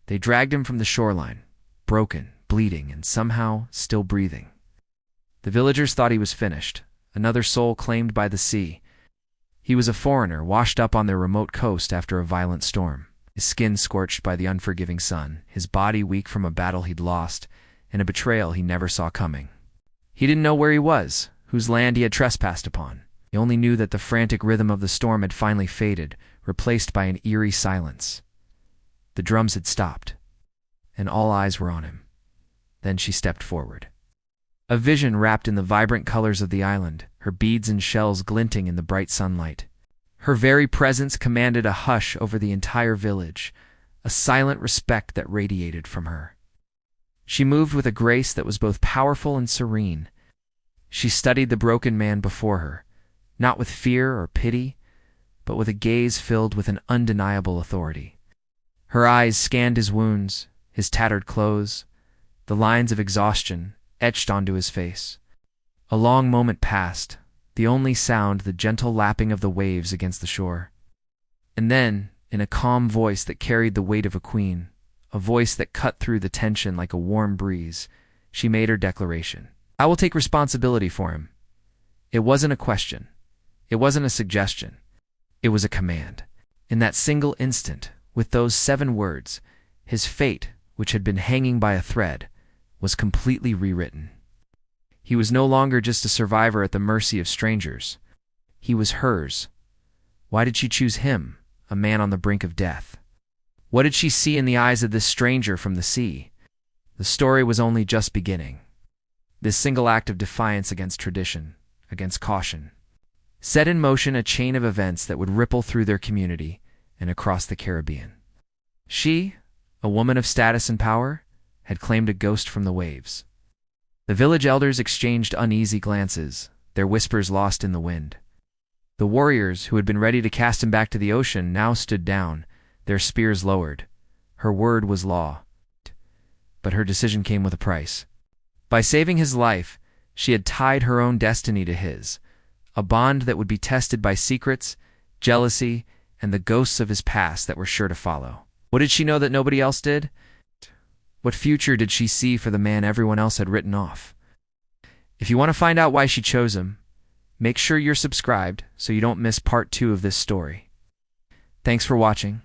They dragged him from the shoreline, broken, bleeding, and somehow still breathing. The villagers thought he was finished, another soul claimed by the sea. He was a foreigner, washed up on their remote coast after a violent storm, his skin scorched by the unforgiving sun, his body weak from a battle he'd lost, and a betrayal he never saw coming. He didn't know where he was, whose land he had trespassed upon. He only knew that the frantic rhythm of the storm had finally faded, replaced by an eerie silence. The drums had stopped, and all eyes were on him. Then she stepped forward. A vision wrapped in the vibrant colors of the island, her beads and shells glinting in the bright sunlight. Her very presence commanded a hush over the entire village, a silent respect that radiated from her. She moved with a grace that was both powerful and serene. She studied the broken man before her, not with fear or pity, but with a gaze filled with an undeniable authority. Her eyes scanned his wounds, his tattered clothes, the lines of exhaustion etched onto his face. A long moment passed, the only sound the gentle lapping of the waves against the shore. And then, in a calm voice that carried the weight of a queen, a voice that cut through the tension like a warm breeze, she made her declaration. I will take responsibility for him. It wasn't a question. It wasn't a suggestion. It was a command. In that single instant, with those 7 words, his fate, which had been hanging by a thread, was completely rewritten. He was no longer just a survivor at the mercy of strangers. He was hers. Why did she choose him, a man on the brink of death? What did she see in the eyes of this stranger from the sea? The story was only just beginning. This single act of defiance against tradition, against caution, set in motion a chain of events that would ripple through their community and across the Caribbean. She, a woman of status and power, had claimed a ghost from the waves. The village elders exchanged uneasy glances, their whispers lost in the wind. The warriors, who had been ready to cast him back to the ocean, now stood down, their spears lowered. Her word was law. But her decision came with a price. By saving his life, she had tied her own destiny to his, a bond that would be tested by secrets, jealousy, and the ghosts of his past that were sure to follow. What did she know that nobody else did? What future did she see for the man everyone else had written off? If you want to find out why she chose him, make sure you're subscribed so you don't miss part 2 of this story. Thanks for watching.